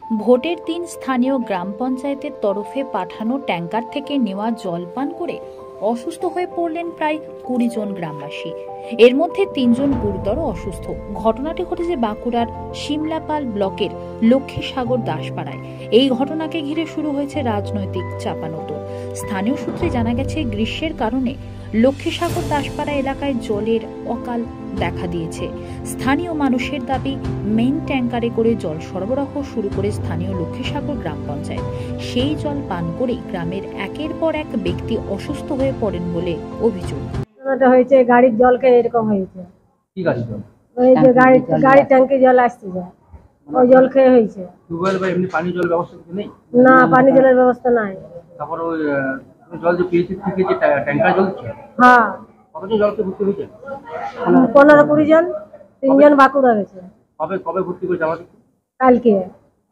ভোটের দিন স্থানীয় গ্রাম পঞ্চায়েতের তরফে পাঠানো ট্যাঙ্কার থেকে নেওয়া জল পান করে অসুস্থ হয়ে পড়লেন প্রায় 20 জন গ্রামবাসী। এর মধ্যে 3 জন গুরুতর অসুস্থ। ঘটনাটি ঘটেছে বাঁকুড়ার শিমলাপাল ব্লকের লক্ষ্মীসাগর দাসপাড়ায়। এই ঘটনাকে ঘিরে শুরু হয়েছে রাজনৈতিক চাপানোতর। স্থানীয় সূত্রে জানা গেছে, গ্রীষ্মের কারণে লক্ষ্মীসাগর দাসপাড়া এলাকায় জলের অকাল দেখা দিয়েছে। স্থানীয় মানুষের দাবি, মেইন ট্যাঙ্কারে করে জল সরবরাহ শুরু করে স্থানীয় লক্ষ্মীসাগর গ্রাম পঞ্চায়েত। সেই জল পান করেই গ্রামের একের পর এক ব্যক্তি অসুস্থ হয়ে পড়েন বলে অভিযোগ। হয়েছে গাড়ির জল খেয়ে এরকম হয়েছে। কি গাড়ির জল? ওই যে গাড়ি ট্যাঙ্কি জল আসছে যায়, ওই জল খেয়ে হয়েছে। টিউবওয়েল বা এমনি পানি জল ব্যবস্থা কিছু নেই? না, পানি জলের ব্যবস্থা নাই। তারপর ওই জল যে পেয়েছি থেকে যে ট্যাঙ্কার জল দিচ্ছে? হ্যাঁ। কতজন জলকে ভর্তি হয়েছে? 15-20 জন। 3 জন বাঁকুড়া গেছে। কবে ভর্তি করেছে আমাদের? কালকে।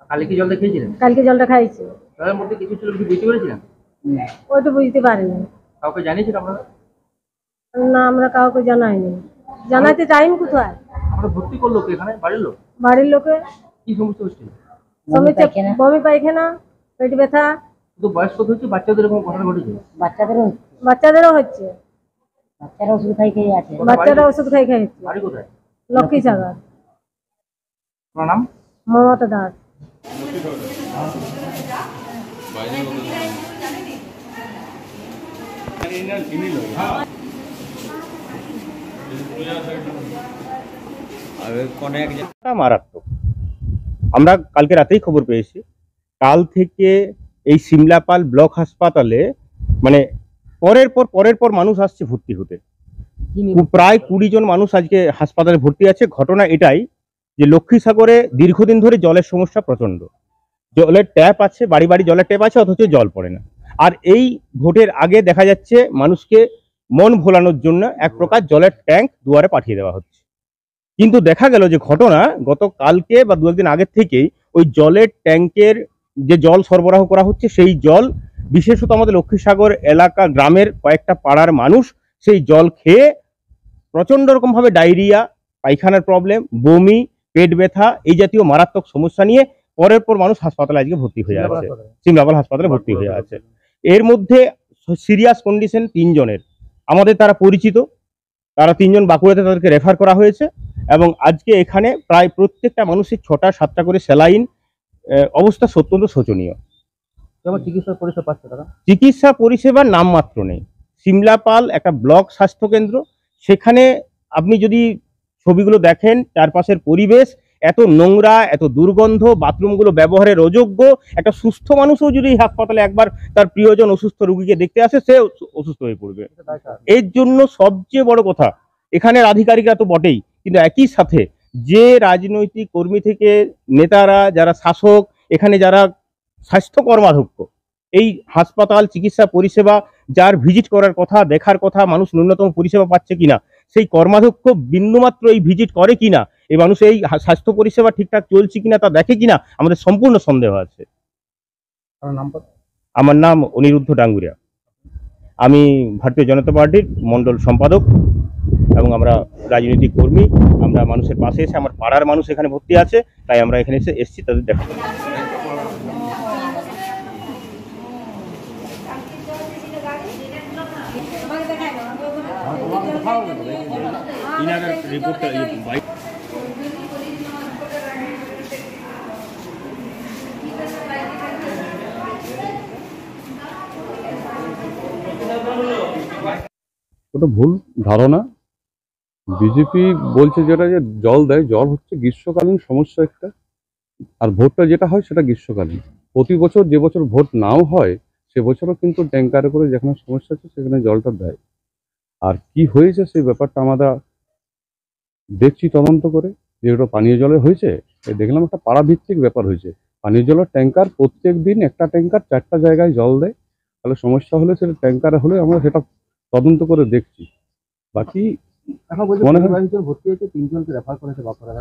কালকে জলটা খেয়েছিলেন? কালকে জলটা খাইছি। জলের মধ্যে কিছু ছিল, কিছু বুঝতে পেরেছিলেন? ওইটা বুঝতে পারিনি। কাউকে জানিয়েছিলেন আপনারা? না, আমরা কাউকে জানাইনি। জানাইতে টাইম কোথায়? আমরা ভর্তি করলো কি এখানে? বাড়ির লোক? বাড়ির লোকে। কি সমস্যা হচ্ছে? বমি পায়খানা, পেট ব্যথা। শুধু বয়স্ক হচ্ছে, বাচ্চাদের এরকম ঘটনা ঘটেছে? বাচ্চাদেরও হচ্ছে। বাচ্চারা ওষুধ খাই খাই। বাড়ি কোথায়? লক্ষ্মীসাগর। আপনার নাম? মমতা দাস। মারাত্মক। আমরা কালকে রাতেই খবর পেয়েছি, কাল থেকে এই শিমলাপাল ব্লক হাসপাতালে মানে পরের পর মানুষ আসছে ভর্তি হতে। প্রায় 20 জন মানুষ আজকে হাসপাতালে ভর্তি আছে। ঘটনা এটাই যে লক্ষ্মীসাগরে দীর্ঘদিন ধরে জলের সমস্যা প্রচন্ড। জলের ট্যাপ আছে, বাড়ি বাড়ি জলের ট্যাপ আছে, অথচ জল পড়ে না। আর এই ভোটের আগে দেখা যাচ্ছে মানুষকে মন ভোলানোর জন্য এক প্রকার জলের ট্যাঙ্ক দুয়ারে পাঠিয়ে দেওয়া হচ্ছে। কিন্তু দেখা গেল যে ঘটনা গতকালকে বা 2 একদিন আগের থেকেই ওই জলের ট্যাঙ্কের যে জল সরবরাহ করা হচ্ছে, সেই জল বিশেষত আমাদের লক্ষ্মীসাগর এলাকা গ্রামের কয়েকটা পাড়ার মানুষ সেই জল খেয়ে প্রচন্ড রকম ভাবে ডায়রিয়া, পায়খানার প্রবলেম, বমি, পেট ব্যথা এই জাতীয় মারাত্মক সমস্যা নিয়ে পরের পর মানুষ হাসপাতালে আজকে ভর্তি হয়ে আছে, শিমলাপাল হাসপাতালে ভর্তি হয়ে আছে। এর মধ্যে সিরিয়াস কন্ডিশন 3 জনের। আমাদের তারা পরিচিত, তারা 3 জন বাঁকুড়াতে তাদেরকে রেফার করা হয়েছে এবং আজকে এখানে প্রায় প্রত্যেকটা মানুষের 6টা-7টা করে স্যালাইন। অবস্থা অত্যন্ত শোচনীয়। চিকিৎসা পরিষেবার নামমাত্র নেই। শিমলাপাল একটা ব্লক স্বাস্থ্য কেন্দ্র, সেখানে আপনি যদি ছবিগুলো দেখেন, চারপাশের পরিবেশ এত নোংরা, এত দুর্গন্ধ, বাথরুমগুলো ব্যবহারের অযোগ্য। একটা সুস্থ মানুষও যদি হাসপাতালে একবার তার প্রিয়জন অসুস্থ রোগীকে দেখতে আসে, সে অসুস্থ হয়ে পড়বে। এর জন্য সবচেয়ে বড় কথা, এখানের আধিকারিকরা তো বটেই, কিন্তু একই সাথে যে রাজনৈতিক কর্মী থেকে নেতারা, যারা শাসক, এখানে যারা স্বাস্থ্য কর্মাধ্যক্ষ, এই হাসপাতাল চিকিৎসা পরিষেবা যার ভিজিট করার কথা, দেখার কথা, মানুষ ন্যূনতম পরিষেবা পাচ্ছে কিনা, সেই কর্মাধ্যক্ষ বিন্দুমাত্র এই ভিজিট করে কিনা, এই মানুষ এই স্বাস্থ্য পরিষেবা ঠিকঠাক চলছে কিনা তা দেখে কিনা, আমাদের সম্পূর্ণ সন্দেহ আছে। আমার নাম অনিরুদ্ধ ডাঙ্গুরিয়া। আমি ভারতীয় জনতা পার্টির মন্ডল সম্পাদক এবং আমরা রাজনৈতিক কর্মী। আমরা মানুষের পাশে এসে, আমার পাড়ার মানুষ এখানে ভর্তি আছে, তাই আমরা এখানে এসেছি তাদের দেখা। ওটা ভুল ধারণা। বিজেপি বলছে যেটা, যে জল দেয়, জল হচ্ছে গ্রীষ্মকালীন সমস্যা একটা, আর ভোটটা যেটা হয় সেটা গ্রীষ্মকালীন। প্রতি বছর যে বছর ভোট নাও হয়, সে বছরও কিন্তু ট্যাঙ্কারে করে যেখানে সমস্যা আছে সেখানে জলটা দেয়। আর কি হয়েছে সেই ব্যাপারটা আমরা দেখছি তদন্ত করে, যে ওটা পানীয় জলে হয়েছে। দেখলাম একটা পাড়াভিত্তিক ব্যাপার হয়েছে। পানীয় জলের ট্যাঙ্কার প্রত্যেক দিন একটা ট্যাঙ্কার 4টা জায়গায় জল দেয়। তাহলে সমস্যা হলে সেটা ট্যাঙ্কারে হলে আমরা সেটা তদন্ত করে দেখছি। বাকি মনে হয় ভর্তি হয়েছে, 3 জনকে রেফার করেছে বাঁকুড়া।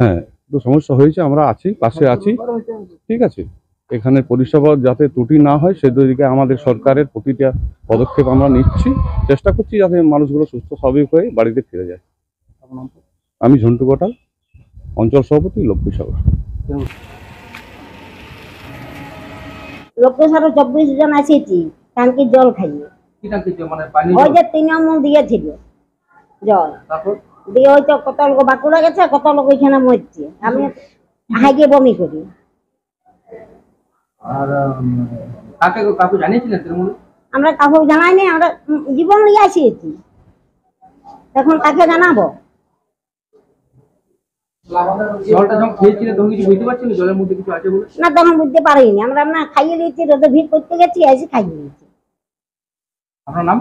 হ্যাঁ, তো সমস্যা হয়েছে, আমরা আছি, পাশে আছি, ঠিক আছে। এখানে পরিষেবা যাতে ত্রুটি না হয় সেদিকে আমাদের সরকারের প্রতিটা পদক্ষেপ আমরা নিচ্ছি, চেষ্টা করছি যাতে মানুষগুলো সুস্থ স্বাভাবিক হয়ে বাড়িতে ফিরে যায়। আমি ঝন্টু কোটাল, অঞ্চল সভাপতি, লক্ষ্মীসাগর। লোকেশ আরো 24 জন আসেছি ট্যাঙ্কির জল খাইয়ে। কি টাঙ্কি মানে পানি ওই যে তৃণমূল দিয়েছিল জল, তারপর দিয়ে ওই তো কত লোক বাঁকুড়া গেছে, কত লোক ওইখানে মরছে। আমি হাইগে বমি করি। আর কাকু জানিয়েছিলেন তৃণমূল? আমরা কাউকে জানাইনি, আমরা জীবন নিয়ে আসিয়েছি, এখন কাকে জানাবো? জলটা যখন খেয়েছিলেন তখন কিছু বুঝতে পারছেন জলের মধ্যে কিছু আছে বলে? না, তখন বুঝতে পারিনি। আমরা না খাইয়ে দিয়েছি, রোদে ভিড় করতে গেছি, এসে খাইয়ে দিয়েছি। আপনার নাম?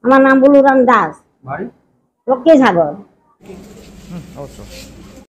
আমার নাম বলুরাম দাস, বাড়ি? লক্ষ্মী সাগর। অবশ্যই।